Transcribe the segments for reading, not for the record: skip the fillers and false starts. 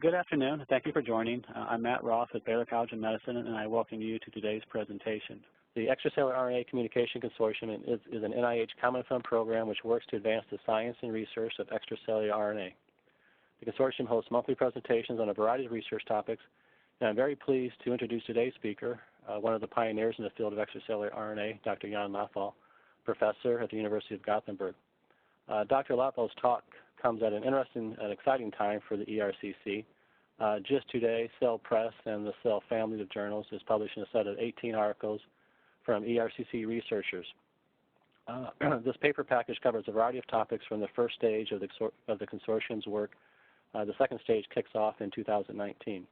Good afternoon. Thank you for joining. I'm Matt Ross at Baylor College of Medicine, and I welcome you to today's presentation. The Extracellular RNA Communication Consortium is an NIH Common Fund program which works to advance the science and research of extracellular RNA. The consortium hosts monthly presentations on a variety of research topics, and I'm very pleased to introduce today's speaker, one of the pioneers in the field of extracellular RNA, Dr. Jan Lotvall, professor at the University of Gothenburg. Dr. Lotvall's talk comes at an interesting and exciting time for the ERCC. Just today, Cell Press and the Cell family of journals is publishing a set of 18 articles from ERCC researchers. This paper package covers a variety of topics from the first stage of the consortium's work. The second stage kicks off in 2019.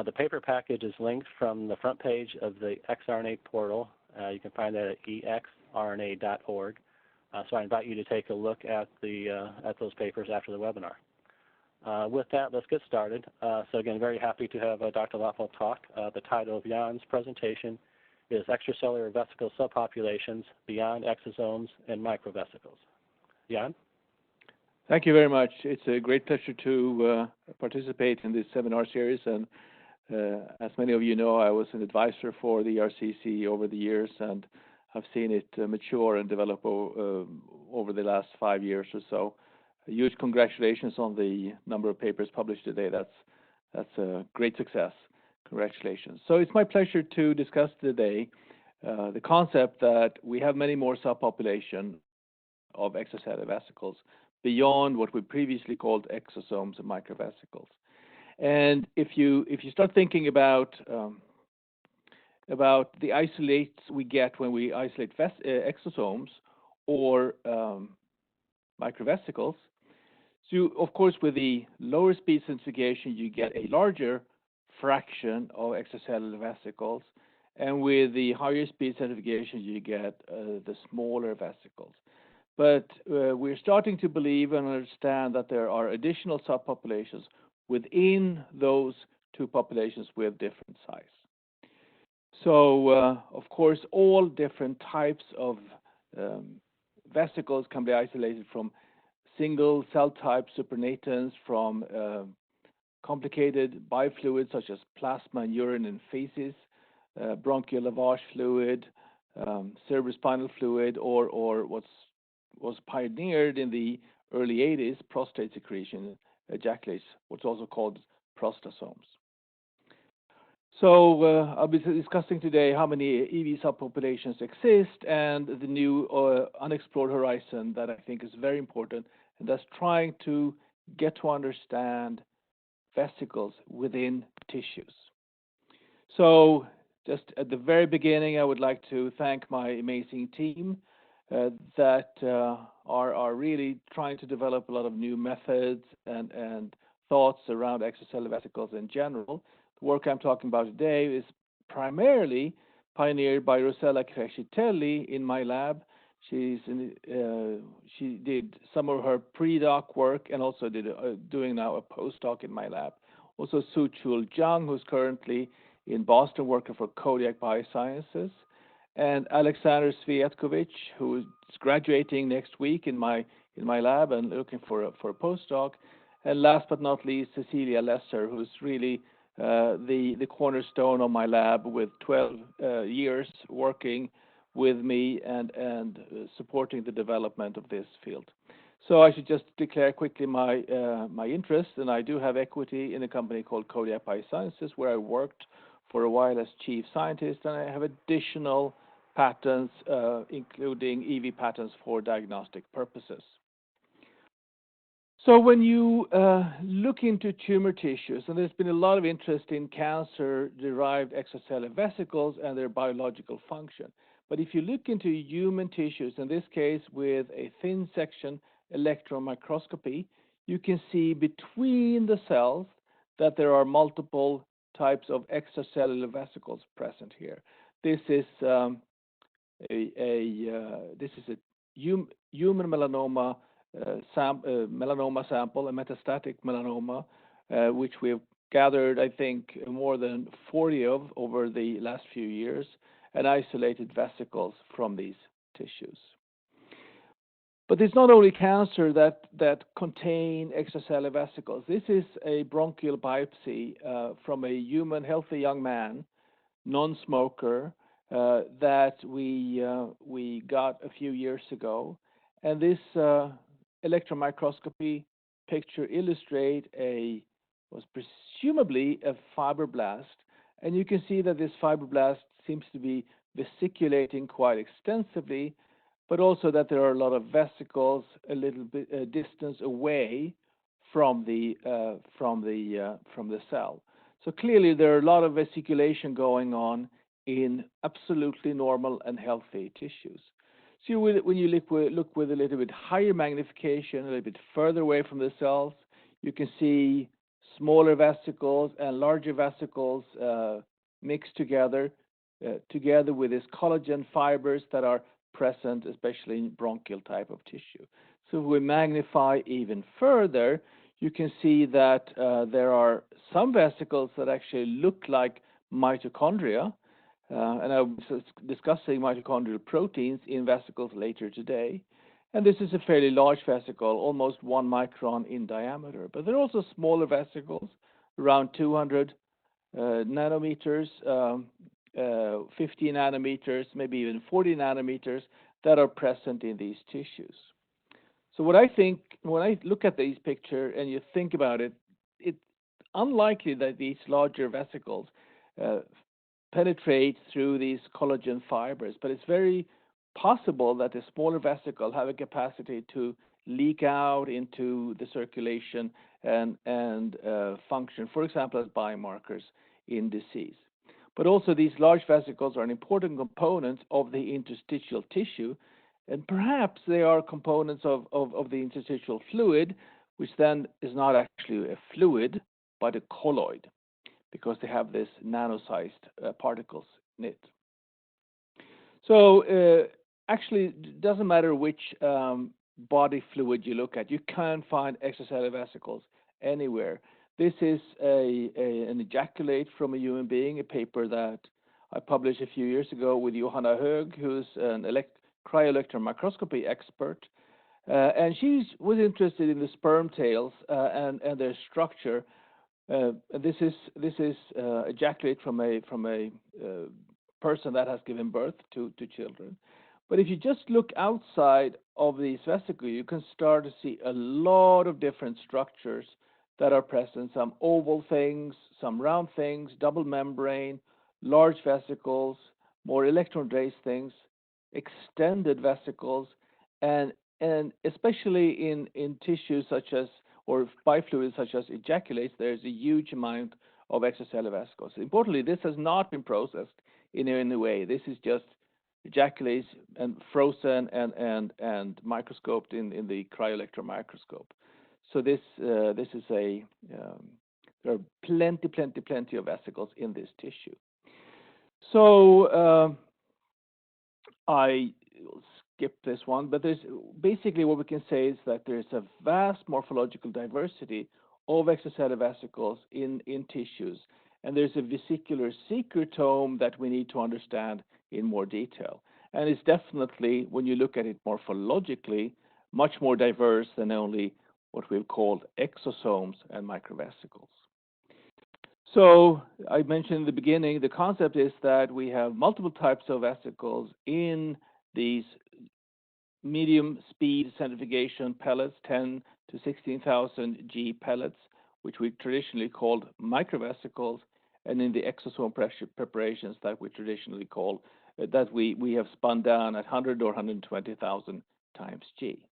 The paper package is linked from the front page of the xRNA portal. You can find that at exrna.org. So I invite you to take a look at those papers after the webinar. With that, let's get started. So again, very happy to have Dr. Lotvall talk. The title of Jan's presentation is Extracellular Vesicle Subpopulations Beyond Exosomes and Microvesicles. Jan? Thank you very much. It's a great pleasure to participate in this seminar series. And as many of you know, I was an advisor for the ERCC over the years, and I've seen it mature and develop over the last 5 years or so. A huge congratulations on the number of papers published today. That's a great success. Congratulations. So it's my pleasure to discuss today the concept that we have many more subpopulations of extracellular vesicles beyond what we previously called exosomes and microvesicles. And if you start thinking about the isolates we get when we isolate exosomes or microvesicles, so of course with the lower speed centrifugation you get a larger fraction of extracellular vesicles, and with the higher speed centrifugation you get the smaller vesicles. But we're starting to believe and understand that there are additional subpopulations within those two populations with different size. So, of course, all different types of vesicles can be isolated from single cell type supernatants, from complicated biofluids such as plasma and urine and feces, bronchial lavage fluid, cerebrospinal fluid, or what was pioneered in the early 80s, prostate secretion, ejaculates, what's also called prostasomes. So I'll be discussing today how many EV subpopulations exist and the new unexplored horizon that I think is very important, and that's trying to get to understand vesicles within tissues. So just at the very beginning, I would like to thank my amazing team that are really trying to develop a lot of new methods and thoughts around extracellular vesicles in general. The work I'm talking about today is primarily pioneered by Rossella Crescitelli in my lab. She did some of her pre-doc work and also doing now a postdoc in my lab. Also Suchul Jung, who's currently in Boston working for Kodiak Biosciences, and Alexander Sviatkovich, who is graduating next week in my lab and looking for a postdoc. And last but not least, Cecilia Lesser, who's really the cornerstone of my lab with 12 years working with me and supporting the development of this field. So I should just declare quickly my interest, and I do have equity in a company called Kodiak Biosciences, where I worked for a while as chief scientist, and I have additional patents, including EV patents for diagnostic purposes. So when you look into tumor tissues, and there's been a lot of interest in cancer-derived extracellular vesicles and their biological function. But if you look into human tissues, in this case with a thin section electron microscopy, you can see between the cells that there are multiple types of extracellular vesicles present here. This is a human melanoma sample, a metastatic melanoma, which we've gathered, I think, more than 40 of over the last few years, and isolated vesicles from these tissues. But it's not only cancer that contain extracellular vesicles. This is a bronchial biopsy from a human, healthy young man, non-smoker, that we got a few years ago. And this electron microscopy picture illustrate was presumably a fibroblast. And you can see that this fibroblast seems to be vesiculating quite extensively, but also that there are a lot of vesicles a little bit distance away from the cell. So clearly there are a lot of vesiculation going on in absolutely normal and healthy tissues. So when you look with a little bit higher magnification, a little bit further away from the cells, you can see smaller vesicles and larger vesicles mixed together with these collagen fibers that are present, especially in bronchial type of tissue. So if we magnify even further, you can see that there are some vesicles that actually look like mitochondria, and I was discussing mitochondrial proteins in vesicles later today. And this is a fairly large vesicle, almost 1 micron in diameter. But there are also smaller vesicles, around 200 nanometers, 50 nanometers, maybe even 40 nanometers that are present in these tissues. So what I think, when I look at these pictures and you think about it, it's unlikely that these larger vesicles penetrate through these collagen fibers, but it's very possible that the smaller vesicle have a capacity to leak out into the circulation and function, for example, as biomarkers in disease. But also these large vesicles are an important component of the interstitial tissue, and perhaps they are components of the interstitial fluid, which then is not actually a fluid, but a colloid, because they have this nano-sized particles in it. So actually, it doesn't matter which body fluid you look at. You can find extracellular vesicles anywhere. This is an ejaculate from a human being, a paper that I published a few years ago with Johanna Hög, who's an cryo-electron microscopy expert. And she was interested in the sperm tails and their structure. This is ejaculate from a person that has given birth to children. But if you just look outside of these vesicles, you can start to see a lot of different structures that are present, some oval things, some round things, double membrane, large vesicles, more electron-based things, extended vesicles, and especially in tissues such as, or bifluids such as ejaculates, there's a huge amount of extracellular vesicles. Importantly, this has not been processed in any way. This is just ejaculates and frozen and microscoped in the cryo-electron microscope. So this is there are plenty of vesicles in this tissue. So I will skip this one, but there's basically what we can say is that there's a vast morphological diversity of extracellular vesicles in tissues, and there's a vesicular secretome that we need to understand in more detail. And it's definitely, when you look at it morphologically, much more diverse than only what we've called exosomes and microvesicles. So I mentioned in the beginning, the concept is that we have multiple types of vesicles in these medium speed centrifugation pellets, 10 to 16,000 G pellets, which we traditionally called microvesicles, and in the exosome preparations that we traditionally call, that we have spun down at 100 or 120,000 times G.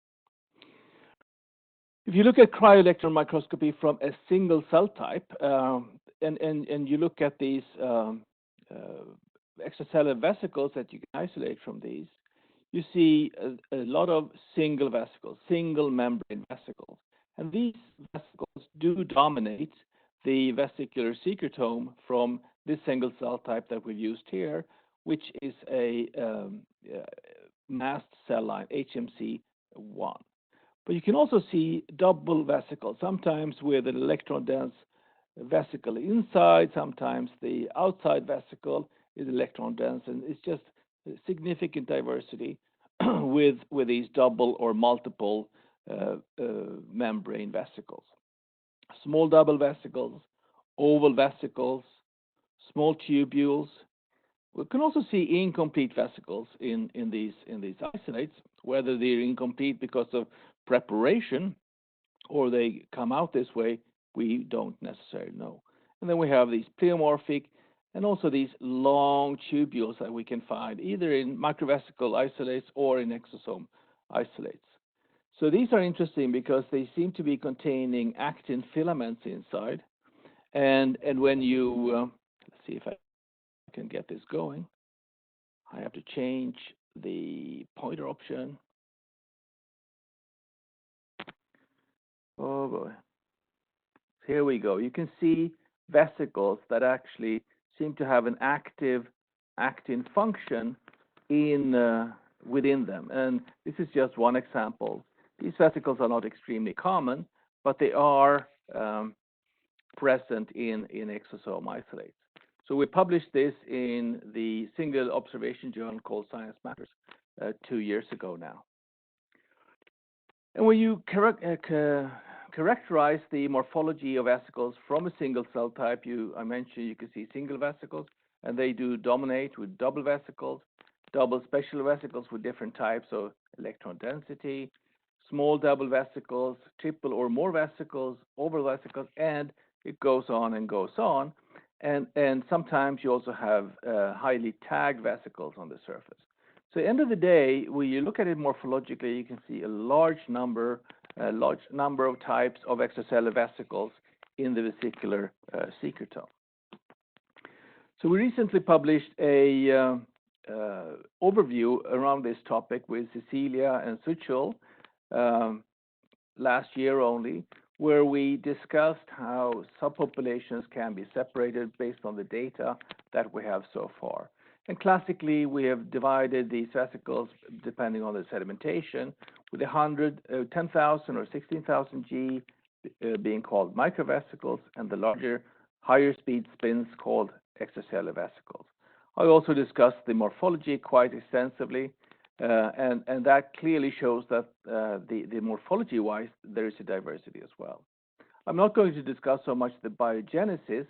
If you look at cryo-electron microscopy from a single cell type, and you look at these extracellular vesicles that you can isolate from these, you see a lot of single vesicles, single membrane vesicles. And these vesicles do dominate the vesicular secretome from this single cell type that we've used here, which is a mast cell line, HMC1. But you can also see double vesicles, sometimes with an electron-dense vesicle inside, sometimes the outside vesicle is electron-dense, and it's just a significant diversity with these double or multiple membrane vesicles. Small double vesicles, oval vesicles, small tubules. We can also see incomplete vesicles in these isolates, whether they're incomplete because of preparation or they come out this way, we don't necessarily know. And then we have these pleomorphic and also these long tubules that we can find either in microvesicle isolates or in exosome isolates. So these are interesting because they seem to be containing actin filaments inside. And when you, let's see if I can get this going. I have to change the pointer option. Oh boy. Here we go. You can see vesicles that actually seem to have an active actin function within them. And this is just one example. These vesicles are not extremely common, but they are present in exosome isolates. So we published this in the single observation journal called Science Matters 2 years ago now. And when you characterize the morphology of vesicles from a single cell type, I mentioned you can see single vesicles, and they do dominate with double vesicles, double special vesicles with different types of electron density, small double vesicles, triple or more vesicles, oval vesicles, and it goes on and goes on. And sometimes you also have highly tagged vesicles on the surface. So at the end of the day, when you look at it morphologically, you can see a large number of types of extracellular vesicles in the vesicular secretome. So we recently published a overview around this topic with Cecilia and Suchel last year only, where we discussed how subpopulations can be separated based on the data that we have so far. And classically, we have divided these vesicles depending on the sedimentation, with 10,000 or 16,000 G being called microvesicles, and the larger, higher speed spins called extracellular vesicles. I also discussed the morphology quite extensively, and that clearly shows that the morphology-wise, there is a diversity as well. I'm not going to discuss so much the biogenesis,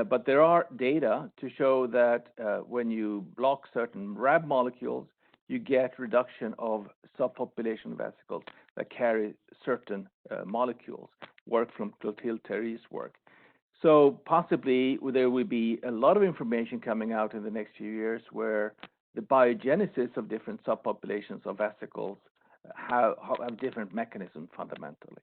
but there are data to show that when you block certain Rab molecules, you get reduction of subpopulation vesicles that carry certain molecules, work from Clotilde Thierry's work. So possibly there will be a lot of information coming out in the next few years where the biogenesis of different subpopulations of vesicles have different mechanisms fundamentally.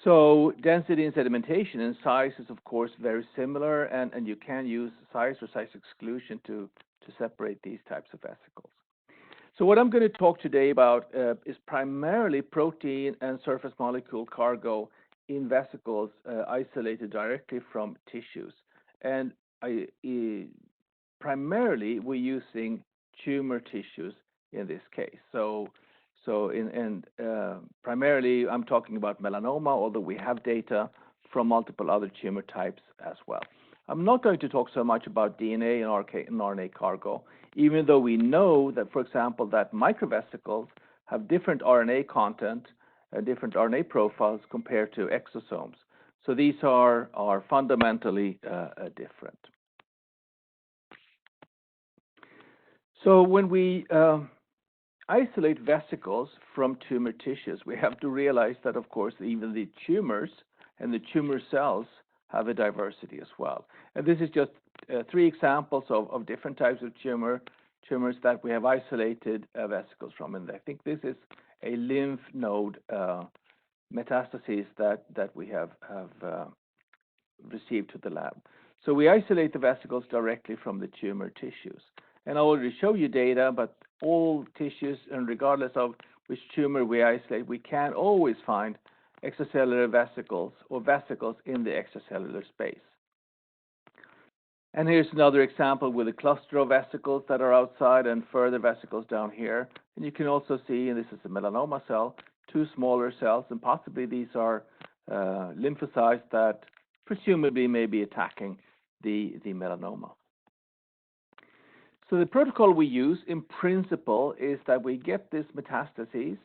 So density and sedimentation and size is of course very similar, and you can use size or size exclusion to separate these types of vesicles. So what I'm going to talk today about is primarily protein and surface molecule cargo in vesicles isolated directly from tissues. And primarily we're using tumor tissues in this case. Primarily I'm talking about melanoma, although we have data from multiple other tumor types as well. I'm not going to talk so much about DNA and RNA cargo, even though we know that, for example, that microvesicles have different RNA content, different RNA profiles compared to exosomes. So these are fundamentally different. So when we isolate vesicles from tumor tissues, we have to realize that, of course, even the tumors and the tumor cells have a diversity as well. And this is just 3 examples of different types of tumors that we have isolated vesicles from. And I think this is a lymph node metastases that we have received to the lab. So we isolate the vesicles directly from the tumor tissues. And I already show you data, but all tissues, and regardless of which tumor we isolate, we can always find extracellular vesicles or vesicles in the extracellular space. And here's another example with a cluster of vesicles that are outside and further vesicles down here. And you can also see, and this is a melanoma cell, 2 smaller cells, and possibly these are lymphocytes that presumably may be attacking the melanoma. So the protocol we use in principle is that we get this metastases,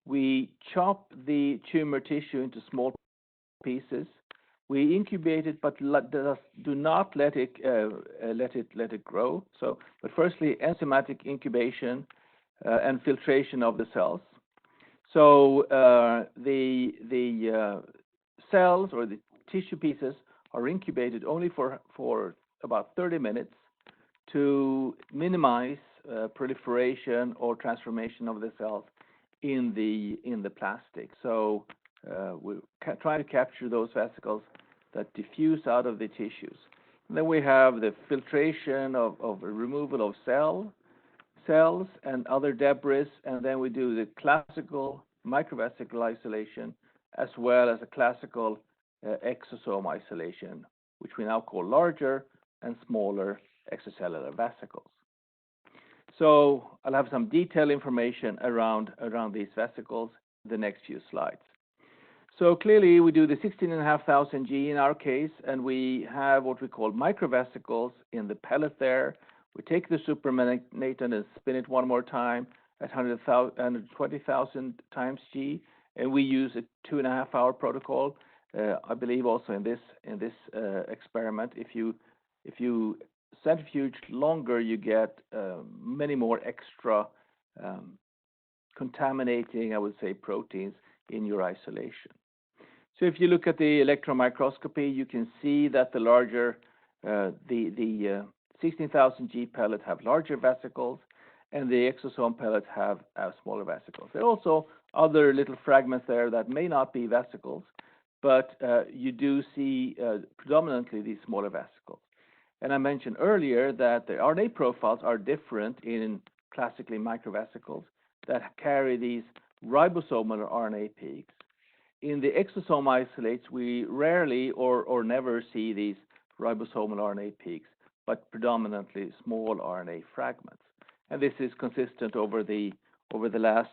we chop the tumor tissue into small pieces, we incubate it, but do not let it grow. So, but firstly, enzymatic incubation and filtration of the cells. So the cells or the tissue pieces are incubated only for about 30 minutes to minimize proliferation or transformation of the cells in the plastic. So we try to capture those vesicles that diffuse out of the tissues. And then we have the filtration of removal of cells and other debris, and then we do the classical microvesicle isolation as well as a classical exosome isolation, which we now call larger and smaller extracellular vesicles. So I'll have some detailed information around these vesicles in the next few slides. So clearly we do the 16,500 G in our case, and we have what we call microvesicles in the pellet there. We take the supernatant and spin it one more time at 120,000 times G, and we use a 2.5-hour protocol. I believe also in this experiment, if you centrifuge longer, you get many more extra contaminating, I would say, proteins in your isolation. So if you look at the electron microscopy, you can see that the larger, the 16,000 G pellet have larger vesicles, and the exosome pellets have smaller vesicles. There are also other little fragments there that may not be vesicles, but you do see predominantly these smaller vesicles. And I mentioned earlier that the RNA profiles are different in classically microvesicles that carry these ribosomal RNA peaks. In the exosome isolates, we rarely or never see these ribosomal RNA peaks, but predominantly small RNA fragments. And this is consistent over the last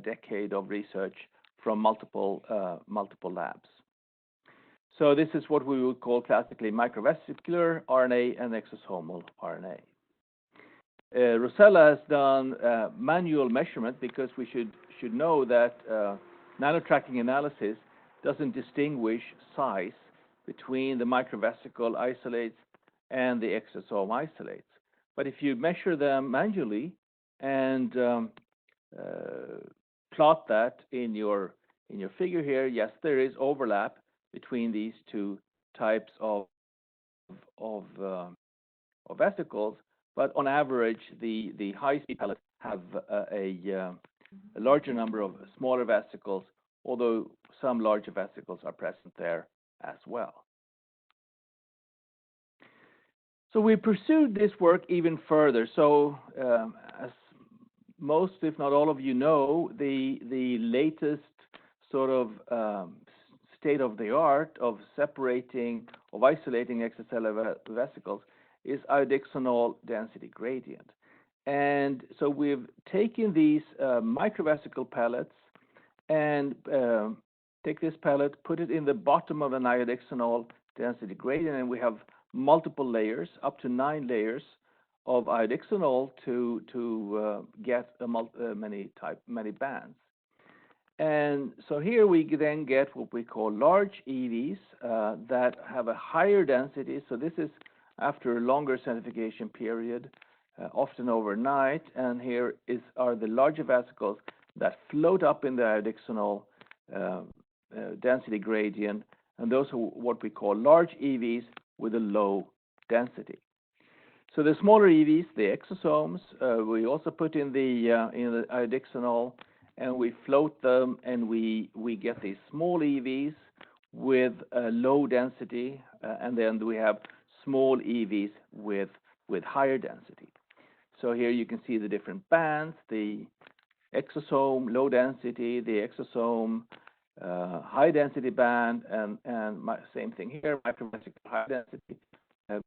decade of research from multiple labs. So this is what we would call classically microvesicular RNA and exosomal RNA. Rosella has done manual measurement because we should know that nanotracking analysis doesn't distinguish size between the microvesicle isolates and the exosome isolates. But if you measure them manually and plot that in your figure here, yes, there is overlap between these two types of vesicles, but on average, the high-speed pellets have a larger number of smaller vesicles, although some larger vesicles are present there as well. So we pursued this work even further. So as most, if not all of you know, the latest sort of state of the art of isolating extracellular vesicles is iodexonol density gradient. And so we've taken these microvesicle pellets and take this pellet, put it in the bottom of an iodexonol density gradient, and we have multiple layers, up to 9 layers of iodexonol to get many bands. And so here we then get what we call large EVs that have a higher density. So this is after a longer centrifugation period, often overnight. And here are the larger vesicles that float up in the iodexonol density gradient. And those are what we call large EVs with a low density. So the smaller EVs, the exosomes, we also put in the iodexonol, and we float them, and we get these small EVs with a low density, and then we have small EVs with higher density. So here you can see the different bands: the exosome low density, the exosome high density band, and same thing here, microvesicle high density,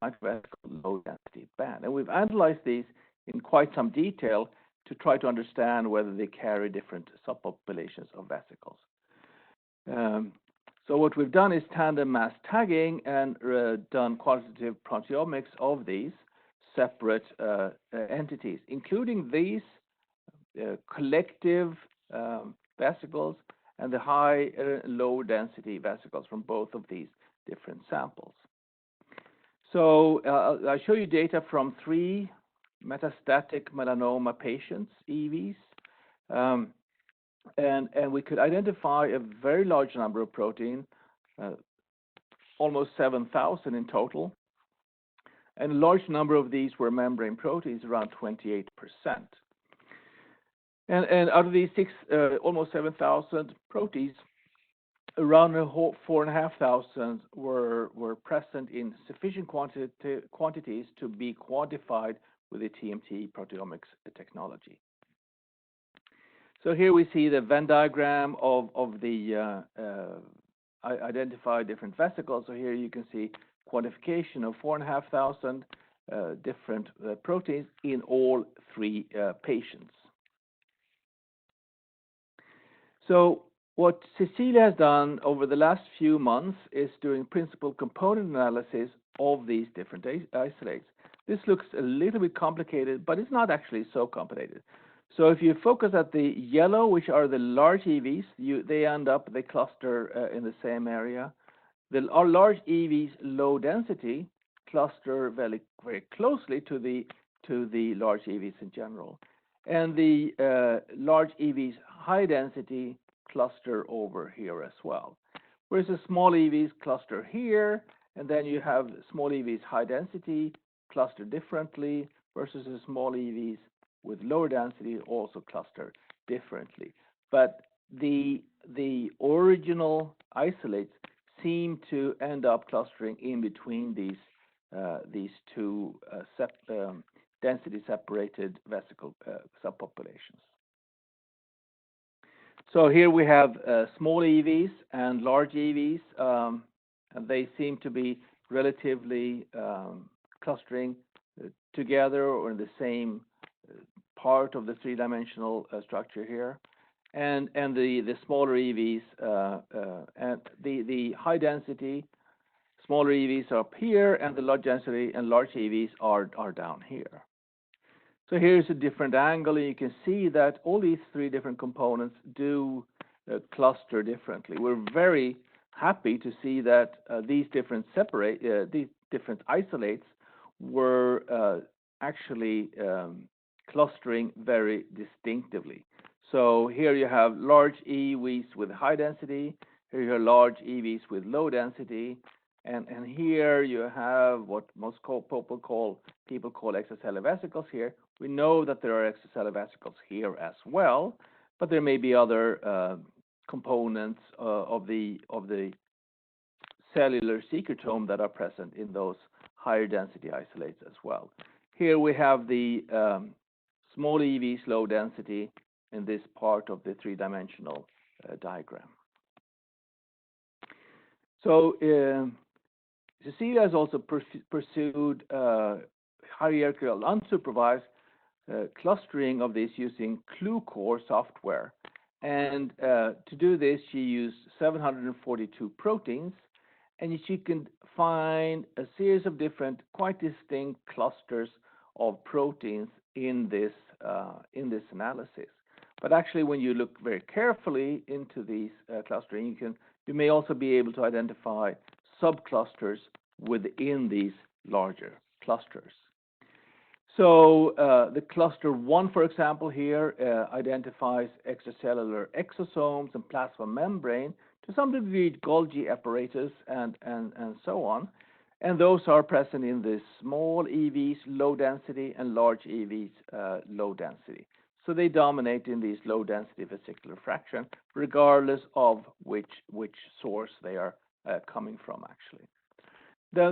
microvesicle low density band. And we've analyzed these in quite some detail to try to understand whether they carry different subpopulations of vesicles. So what we've done is tandem mass tagging and done quantitative proteomics of these. separate entities, including these collective vesicles and the high low density vesicles from both of these different samples. So I'll show you data from 3 metastatic melanoma patients, EVs, and we could identify a very large number of protein, almost 7,000 in total, and a large number of these were membrane proteins, around 28%. And out of these almost 7,000 proteins, around 4,500 were present in sufficient quantities to be quantified with the TMT proteomics technology. So here we see the Venn diagram of the identified different vesicles. So here you can see quantification of 4,500 different proteins in all 3 patients. So what Cecilia has done over the last few months is doing principal component analysis of these different isolates. This looks a little bit complicated, but it's not actually so complicated. So if you focus at the yellow, which are the large EVs, they cluster in the same area. The large EVs, low density, cluster very, very closely to the large EVs in general. And the large EVs, high density, cluster over here as well. Whereas the small EVs cluster here, and then you have small EVs, high density, cluster differently, versus the small EVs with lower density also cluster differently. But the original isolates seem to end up clustering in between these 2 density separated vesicle subpopulations. So here we have small EVs and large EVs, and they seem to be relatively clustering together or in the same part of the 3-dimensional structure here. And the smaller EVs and the high density smaller EVs are up here, and the low density and large EVs are down here. So here's a different angle, and you can see that all these 3 different components do cluster differently. We're very happy to see that these different isolates were actually clustering very distinctly. So here you have large EVs with high density, here you have large EVs with low density, and here you have what most people call extracellular vesicles here. We know that there are extracellular vesicles here as well, but there may be other components of the cellular secretome that are present in those higher density isolates as well. Here we have the small EVs, low density, in this part of the 3-dimensional diagram. So Cecilia has also pursued hierarchical unsupervised clustering of this using ClueCore software. And to do this, she used 742 proteins, and she can find a series of different, quite distinct clusters of proteins in this analysis. But actually, when you look very carefully into these clustering, you may also be able to identify subclusters within these larger clusters. So the cluster 1, for example, here identifies extracellular exosomes and plasma membrane, to some degree Golgi apparatus and so on. And those are present in the small EVs, low density, and large EVs, low density. So they dominate in these low density vesicular fraction, regardless of which source they are coming from, actually.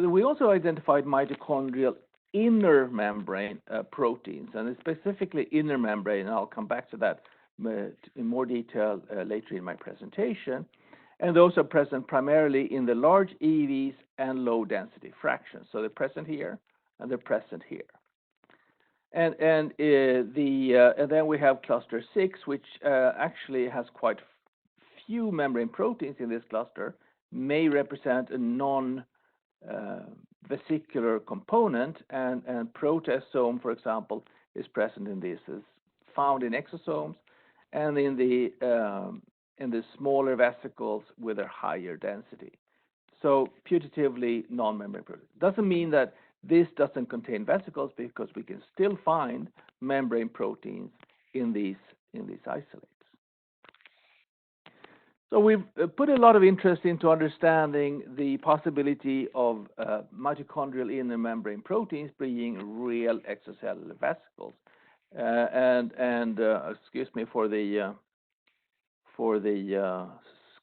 We also identified mitochondrial inner membrane proteins, and specifically inner membrane, and I'll come back to that in more detail later in my presentation. And those are present primarily in the large EVs and low density fractions. So they're present here and they're present here. And then we have cluster 6, which actually has quite few membrane proteins in this cluster, may represent a non-vesicle vesicular component, and proteasome, for example, is present in this. It's found in exosomes and in the smaller vesicles with a higher density. So putatively non-membrane proteins. Doesn't mean that this doesn't contain vesicles, because we can still find membrane proteins in these isolates. So we've put a lot of interest into understanding the possibility of mitochondrial inner membrane proteins being real extracellular vesicles. Excuse me for the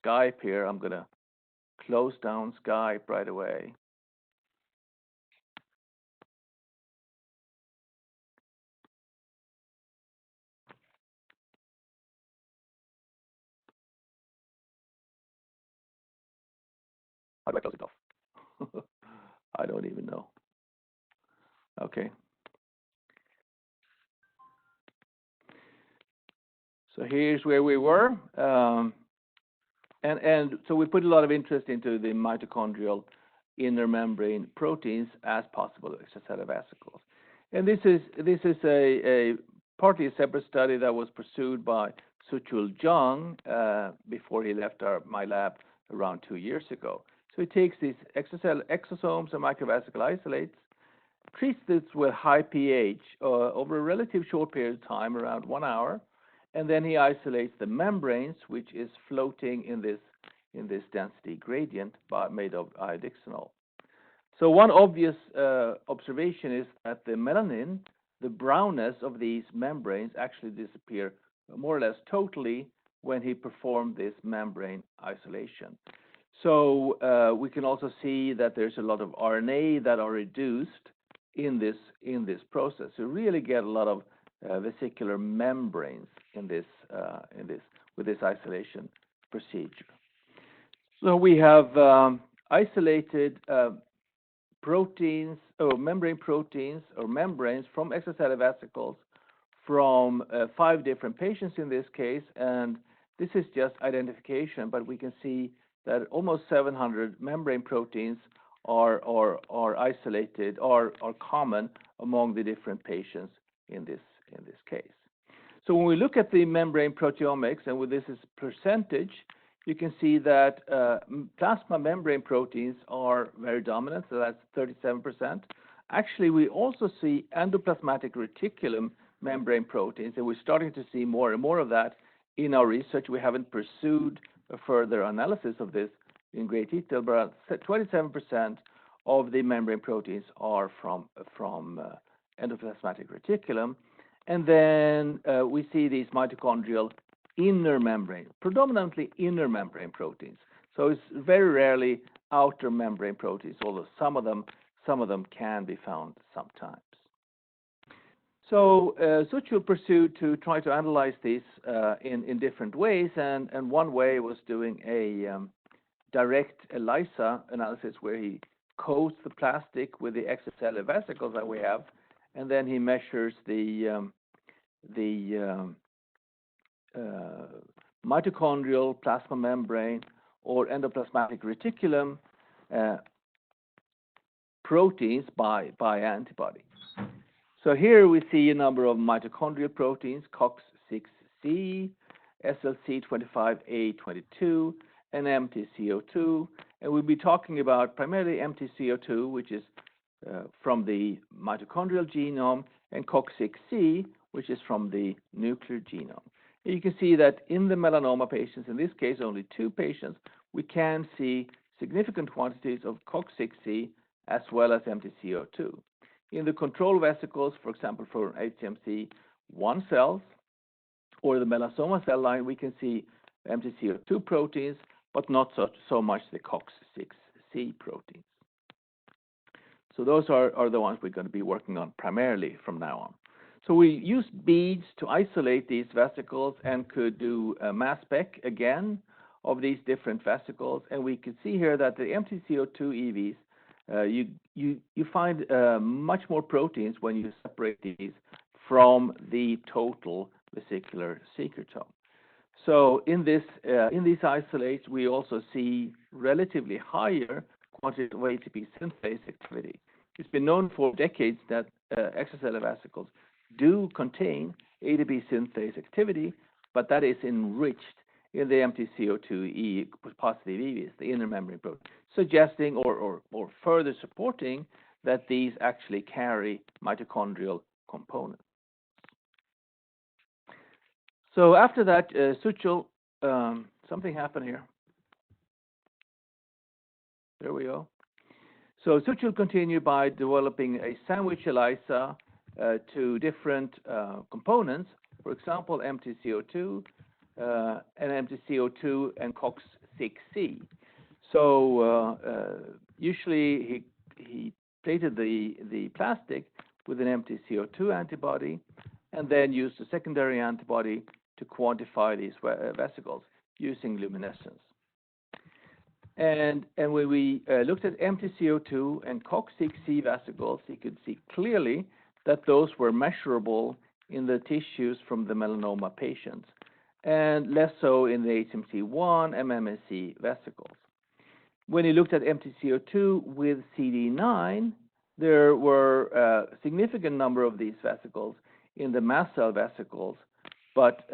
Skype here. I'm going to close down Skype right away. How do I close it off? I don't even know. Okay. So here's where we were. And so we put a lot of interest into the mitochondrial inner membrane proteins as possible extracellular vesicles. And this is a partly a separate study that was pursued by Suchul Jung before he left my lab around 2 years ago. So he takes these extracellular exosomes and microvesicle isolates, treats this with high pH over a relatively short period of time, around 1 hour, and then he isolates the membranes, which is floating in this density gradient made of iodixanol. So one obvious observation is that the melanin, the brownness of these membranes, actually disappear more or less totally when he performed this membrane isolation. So we can also see that there's a lot of RNA that are reduced in this process. You really get a lot of vesicular membranes with this isolation procedure. So we have isolated proteins or membrane proteins or membranes from extracellular vesicles from 5 different patients in this case, and this is just identification, but we can see that almost 700 membrane proteins are isolated or are common among the different patients in this case. So when we look at the membrane proteomics, and with this is percentage, you can see that plasma membrane proteins are very dominant, so that's 37%. Actually, we also see endoplasmatic reticulum membrane proteins, and we're starting to see more and more of that in our research. We haven't pursued a further analysis of this in great detail, but 27% of the membrane proteins are from endoplasmatic reticulum. And then we see these mitochondrial inner membrane, predominantly inner membrane proteins. So it's very rarely outer membrane proteins, although some of them can be found sometimes. So Suchul pursued to try to analyze these in different ways, and one way was doing a direct ELISA analysis where he coats the plastic with the extracellular vesicles that we have, and then he measures the mitochondrial plasma membrane or endoplasmatic reticulum proteins by antibody. So here we see a number of mitochondrial proteins, COX-6C, SLC25A22, and MTCO2. And we'll be talking about primarily MTCO2, which is from the mitochondrial genome, and COX-6C, which is from the nuclear genome. And you can see that in the melanoma patients, in this case only 2 patients, we can see significant quantities of COX-6C as well as MTCO2. In the control vesicles, for example, for HMC1 cells or the melanoma cell line, we can see MTCO2 proteins, but not so much the COX-6C proteins. So those are the ones we're going to be working on primarily from now on. So we use beads to isolate these vesicles and could do a mass spec again of these different vesicles, and we can see here that the MTCO2 EVs, you find much more proteins when you separate these from the total vesicular secretome. So in these isolates, we also see relatively higher quantities of ATP synthase activity. It's been known for decades that extracellular vesicles do contain ATP synthase activity, but that is enriched in the MtCO2 positive EVs, the inner membrane protein, suggesting or further supporting that these actually carry mitochondrial components. So after that, Suchel, something happened here. There we go. So Suchel continued by developing a sandwich ELISA to different components, for example, MtCO2 and MtCO2 and COX-6C. So usually he plated the plastic with an MtCO2 antibody and then used a secondary antibody to quantify these vesicles using luminescence. And when we looked at MtCO2 and COX-6C vesicles, you could see clearly that those were measurable in the tissues from the melanoma patients, and less so in the HMC1 and MMSE vesicles. When you looked at MtCO2 with CD9, there were a significant number of these vesicles in the mast cell vesicles, but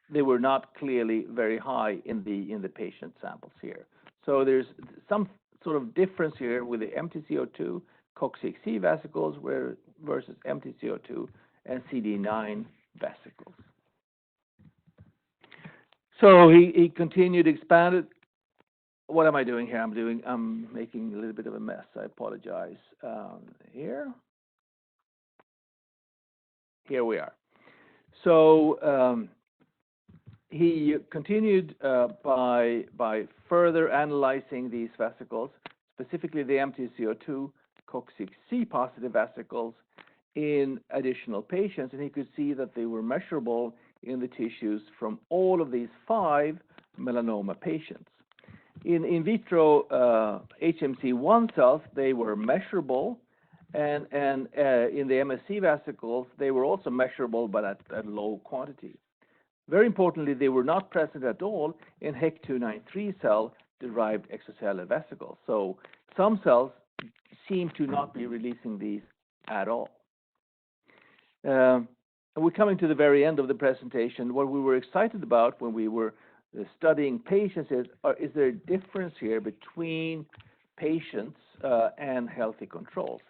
they were not clearly very high in the patient samples here. So there's some sort of difference here with the MtCO2 COX-6C vesicles versus MtCO2 and CD9 vesicles. So he continued, expanded. What am I doing here? I'm making a little bit of a mess. I apologize. Here we are. So he continued by further analyzing these vesicles, specifically the MtCO2 COX-6C positive vesicles in additional patients, and he could see that they were measurable in the tissues from all of these 5 melanoma patients. In vitro HMC1 cells, they were measurable, and in the MSC vesicles, they were also measurable, but at low quantity. Very importantly, they were not present at all in HEC293 cell-derived extracellular vesicles. So some cells seem to not be releasing these at all. And we're coming to the very end of the presentation. What we were excited about when we were studying patients is there a difference here between patients and healthy controls?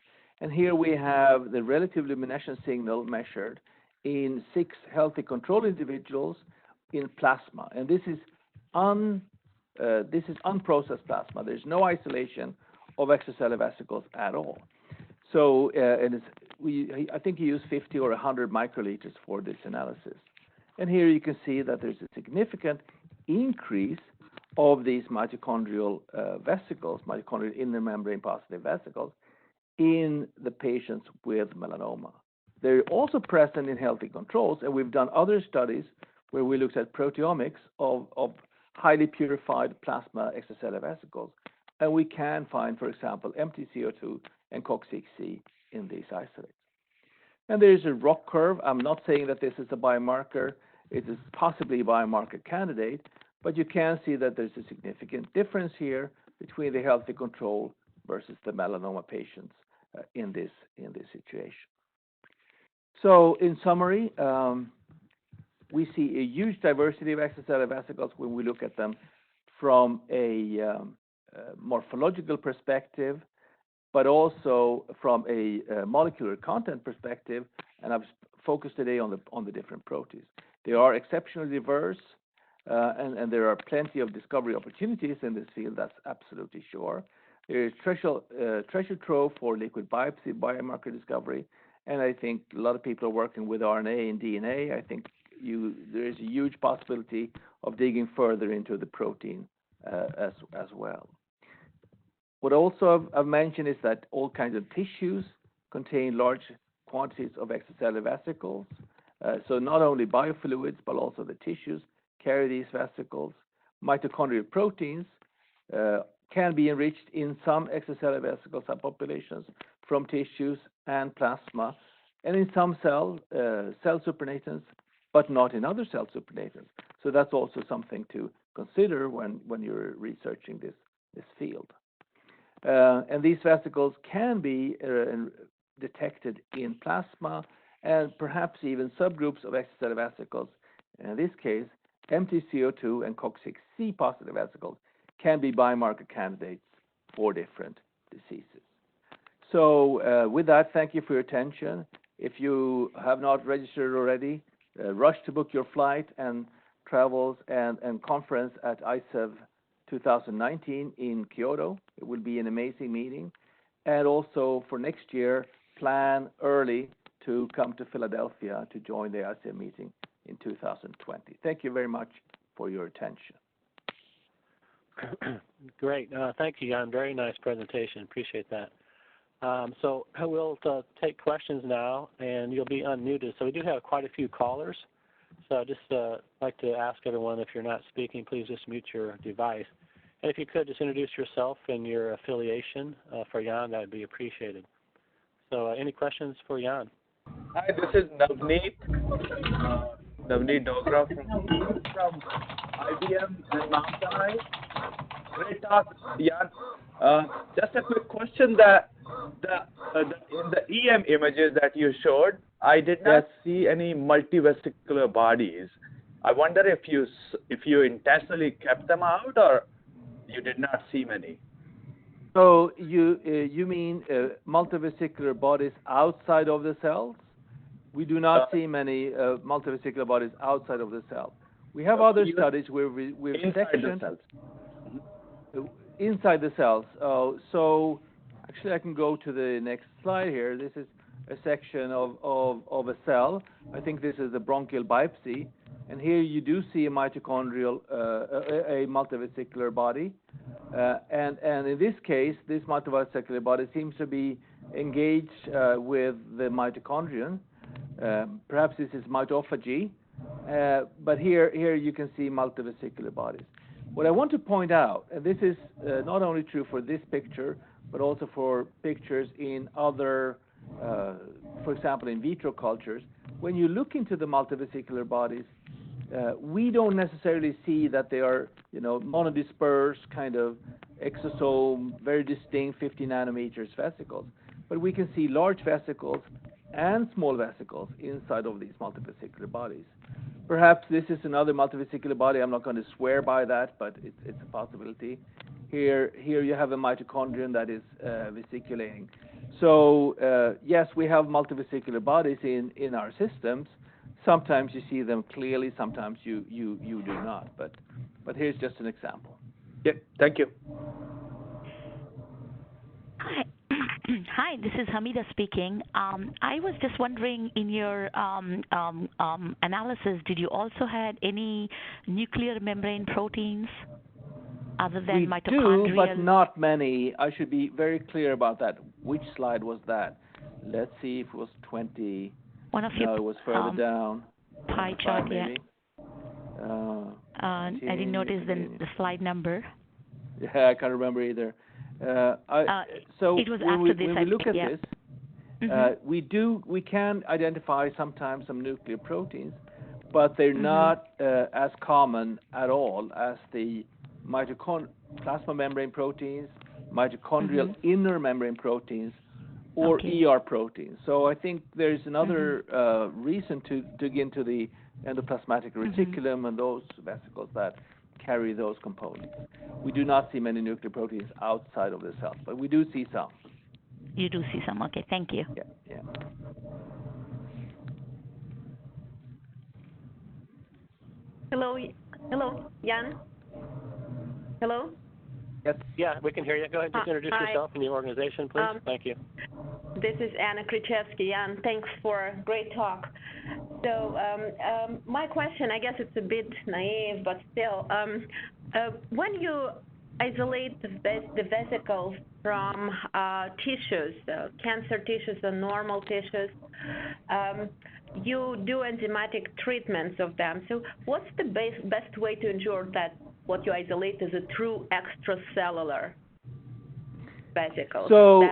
And here we have the relative luminescence signal measured in 6 healthy control individuals in plasma, and this is unprocessed plasma. There's no isolation of extracellular vesicles at all. So I think he used 50 or 100 microliters for this analysis, and here you can see that there's a significant increase of these mitochondrial vesicles, mitochondrial inner membrane positive vesicles, in the patients with melanoma. They're also present in healthy controls, and we've done other studies where we looked at proteomics of highly purified plasma extracellular vesicles, and we can find, for example, MtCO2 and COX-6C in these isolates. And there's a ROC curve. I'm not saying that this is a biomarker. It is possibly a biomarker candidate, but you can see that there's a significant difference here between the healthy control versus the melanoma patients in this situation. So in summary, we see a huge diversity of extracellular vesicles when we look at them from a morphological perspective, but also from a molecular content perspective, and I've focused today on the different proteins. They are exceptionally diverse, and there are plenty of discovery opportunities in this field, that's absolutely sure. There is treasure trove for liquid biopsy biomarker discovery, and I think a lot of people are working with RNA and DNA. I think there is a huge possibility of digging further into the protein as well. What also I've mentioned is that all kinds of tissues contain large quantities of extracellular vesicles. So not only biofluids, but also the tissues carry these vesicles. Mitochondrial proteins can be enriched in some extracellular vesicle subpopulations from tissues and plasma, and in some cell supernatants, but not in other cell supernatants. So that's also something to consider when you're researching this field. And these vesicles can be detected in plasma and perhaps even subgroups of extracellular vesicles. In this case, empty CO2 and COX-6C positive vesicles can be biomarker candidates for different diseases. So with that, thank you for your attention. If you have not registered already, rush to book your flight and travels and conference at ICEV 2019 in Kyoto. It will be an amazing meeting. And also for next year, plan early to come to Philadelphia to join the ICEV meeting in 2020. Thank you very much for your attention. Great. Thank you, Jan. Very nice presentation. Appreciate that. So I will take questions now, and you'll be unmuted. So we do have quite a few callers. So I'd just like to ask everyone, if you're not speaking, please just mute your device. And if you could, just introduce yourself and your affiliation for Jan, that would be appreciated. So any questions for Jan? Hi, this is Navneet Dogra from IBM and Mount Sinai. Great talk, Jan. Just a quick question that in the EM images that you showed, I did not see any multivesicular bodies. I wonder if you intentionally kept them out, or you did not see many. So you mean multivesicular bodies outside of the cells? We do not see many multivesicular bodies outside of the cell. We have other studies where we've sectioned inside the cells. So actually, I can go to the next slide here. This is a section of a cell. I think this is a bronchial biopsy, and here you do see a mitochondrial, a multivesicular body, and in this case, this multivesicular body seems to be engaged with the mitochondrion. Perhaps this is mitophagy, but here you can see multivesicular bodies. What I want to point out, and this is not only true for this picture, but also for pictures in other, for example, in vitro cultures, when you look into the multivesicular bodies, we don't necessarily see that they are, monodispersed kind of exosome, very distinct 50 nanometers vesicles, but we can see large vesicles and small vesicles inside of these multivesicular bodies. Perhaps this is another multivesicular body. I'm not going to swear by that, but it's a possibility. Here you have a mitochondrion that is vesiculating. So yes, we have multivesicular bodies in our systems. Sometimes you see them clearly, sometimes you do not. But here's just an example. Yeah, thank you. Hi, this is Hamida speaking. I was just wondering, in your analysis, did you also had any nuclear membrane proteins other than mitochondrial? We do, but not many. I should be very clear about that. Which slide was that? Let's see if it was 20. One of your, no, it was further down. Pie chart, maybe. I didn't notice the slide number. Yeah, I can't remember either. So it was when after this, we look at yeah. this, we can identify sometimes some nuclear proteins, but they're not as common at all as the plasma membrane proteins, mitochondrial inner membrane proteins, or ER proteins. So I think there's another reason to dig into the endoplasmatic reticulum and those vesicles that carry those components. We do not see many nuclear proteins outside of the cells, but we do see some. You do see some. Okay, thank you. Yeah. Hello, Jan. Hello. Yes. Yeah, we can hear you. Go ahead, just introduce yourself and your organization, please. Thank you. This is Anna Krichevsky, Jan. Thanks for a great talk. So my question, I guess it's a bit naive, but still, when you isolate the vesicles from tissues, cancer tissues and normal tissues, you do enzymatic treatments of them. So what's the best way to ensure that what you isolate is a true extracellular? vesicles. So,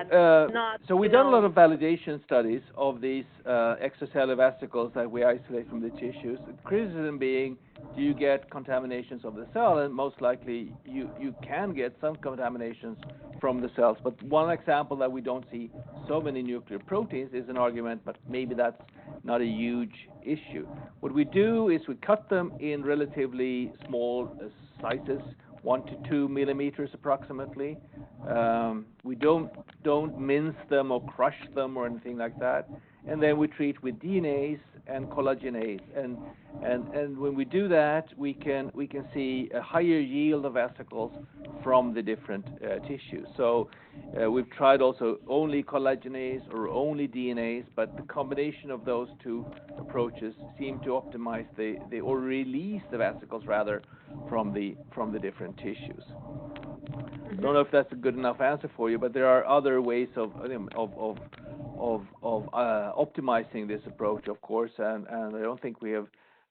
Not, so we've done a lot of validation studies of these extracellular vesicles that we isolate from the tissues. The criticism being, do you get contaminations of the cell? And most likely, you can get some contaminations from the cells. But one example that we don't see so many nuclear proteins is an argument, but maybe that's not a huge issue. What we do is we cut them in relatively small sizes, 1 to 2 millimeters approximately. We don't mince them or crush them or anything like that. And then we treat with DNase and collagenase. And when we do that, we can see a higher yield of vesicles from the different tissues. So we've tried also only collagenase or only DNase, but the combination of those two approaches seem to optimize or release the vesicles rather from the different tissues. I don't know if that's a good enough answer for you, but there are other ways of optimizing this approach, of course, and I don't think we have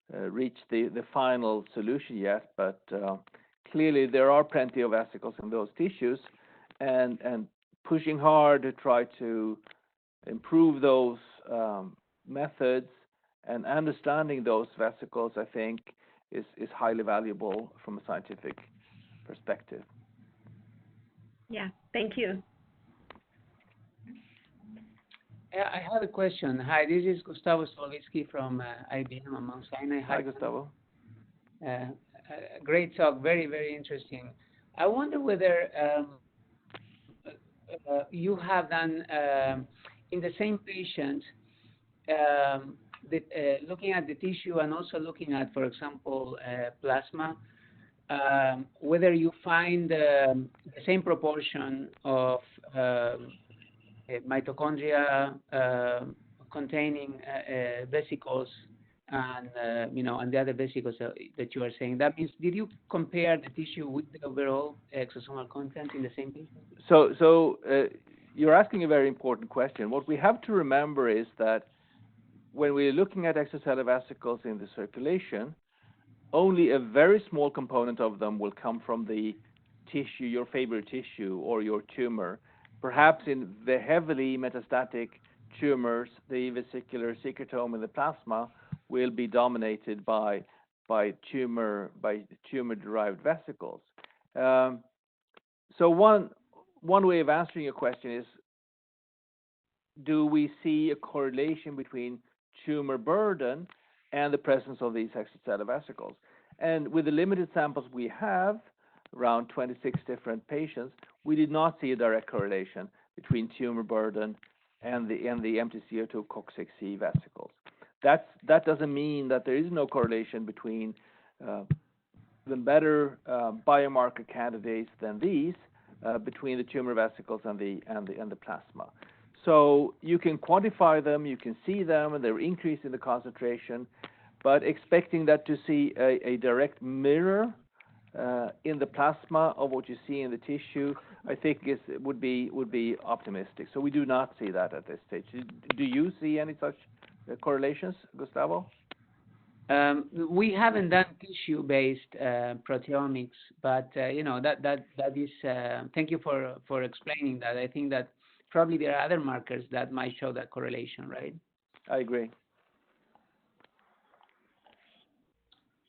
reached the final solution yet, but clearly there are plenty of vesicles in those tissues, and pushing hard to try to improve those methods and understanding those vesicles, I think, is highly valuable from a scientific perspective. Yeah, thank you. I have a question. Hi, this is Gustavo Solovitsky from IBM on Mount Sinai. Hi, Gustavo. Great talk, very, very interesting. I wonder whether you have done in the same patient, looking at the tissue and also looking at, for example, plasma, whether you find the same proportion of mitochondria containing vesicles and and the other vesicles that you are saying. That means, did you compare the tissue with the overall exosomal content in the same patient? So you're asking a very important question. What we have to remember is that when we're looking at extracellular vesicles in the circulation, only a very small component of them will come from the tissue, your favorite tissue, or your tumor. Perhaps in the heavily metastatic tumors, the vesicular secretome in the plasma will be dominated by tumor-derived vesicles. So one way of answering your question is, do we see a correlation between tumor burden and the presence of these extracellular vesicles? And with the limited samples we have, around 26 different patients, we did not see a direct correlation between tumor burden and the empty CO2 COX-6C vesicles. That doesn't mean that there is no correlation between the better biomarker candidates than these between the tumor vesicles and the plasma. So you can quantify them, you can see them, and they're increasing the concentration, but expecting that to see a direct mirror in the plasma of what you see in the tissue, I think would be optimistic. So we do not see that at this stage. Do you see any such correlations, Gustavo? We haven't done tissue-based proteomics, but that is. Thank you for explaining that. I think that probably there are other markers that might show that correlation, right? I agree.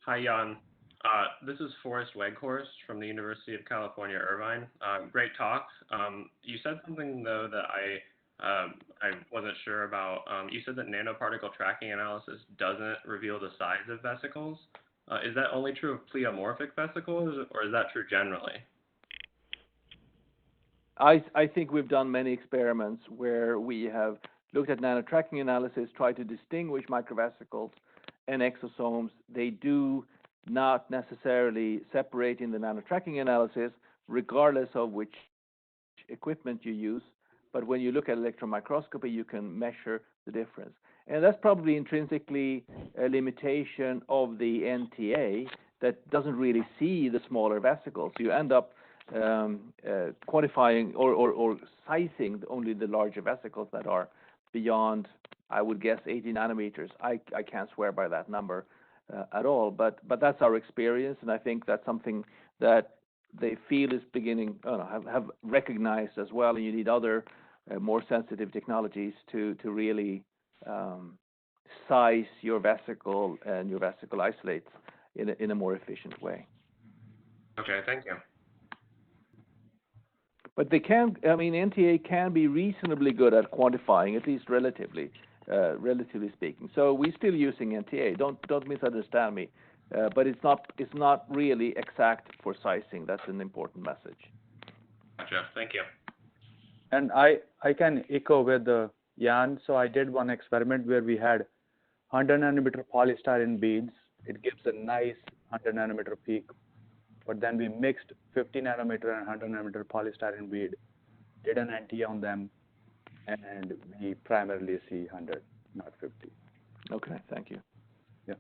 Hi, Jan. This is Forrest Weghorst from the University of California, Irvine. Great talk. You said something, though, that I wasn't sure about. You said that nanoparticle tracking analysis doesn't reveal the size of vesicles. Is that only true of pleomorphic vesicles, or is that true generally? I think we've done many experiments where we have looked at nanotracking analysis, tried to distinguish microvesicles and exosomes. They do not necessarily separate in the nanotracking analysis, regardless of which equipment you use. But when you look at electron microscopy, you can measure the difference. And that's probably intrinsically a limitation of the NTA that doesn't really see the smaller vesicles. You end up quantifying or sizing only the larger vesicles that are beyond, I would guess, 80 nanometers. I can't swear by that number at all, but that's our experience, and I think that's something that they feel is beginning, have recognized as well, and you need other more sensitive technologies to really size your vesicle and your vesicle isolates in a more efficient way. Okay, thank you. But they can, NTA can be reasonably good at quantifying, at least relatively speaking. So we're still using NTA. Don't misunderstand me. But it's not really exact for sizing. That's an important message. Gotcha. Thank you. And I can echo with Jan. So I did one experiment where we had 100 nanometer polystyrene beads. It gives a nice 100 nanometer peak. But then we mixed 50 nanometer and 100 nanometer polystyrene bead, did an NTA on them, and we primarily see 100, not 50. Okay, thank you. Yeah.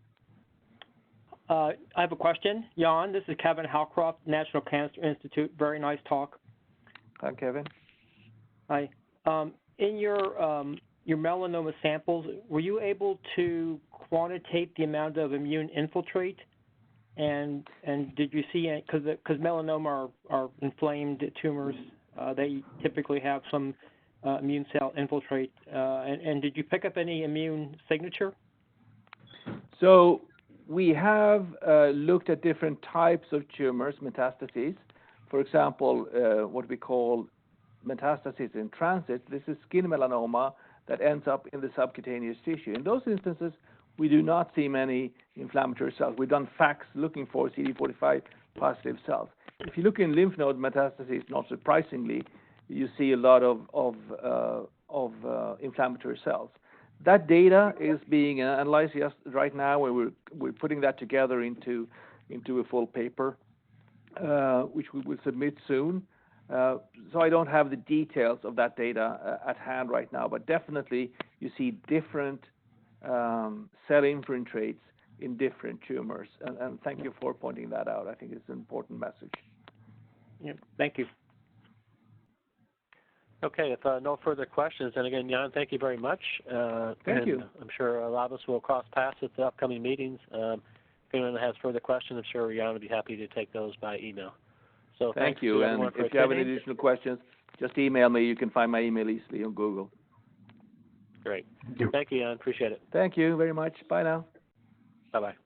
I have a question. Jan, this is Kevin Halcroft, National Cancer Institute. Very nice talk. Hi, Kevin. Hi. In your melanoma samples, were you able to quantitate the amount of immune infiltrate? And did you see it, because melanoma are inflamed tumors, they typically have some immune cell infiltrate. And did you pick up any immune signature? So we have looked at different types of tumors, metastases. For example, what we call metastases in transit. This is skin melanoma that ends up in the subcutaneous tissue. In those instances, we do not see many inflammatory cells. We've done FACS looking for CD45 positive cells. If you look in lymph node metastases, not surprisingly, you see a lot of inflammatory cells. That data is being analyzed right now, where we're putting that together into a full paper, which we will submit soon. So I don't have the details of that data at hand right now, but definitely you see different cell infiltrates in different tumors, and thank you for pointing that out. I think it's an important message. Yeah, thank you. Okay, if no further questions, and again, Jan, thank you very much. Thank you. I'm sure a lot of us will cross paths at the upcoming meetings. If anyone has further questions, I'm sure Jan would be happy to take those by email. So thank you, and if you have any additional questions, just email me. You can find my email easily on Google. Great. Thank you, Jan. Appreciate it. Thank you very much. Bye now. Bye-bye.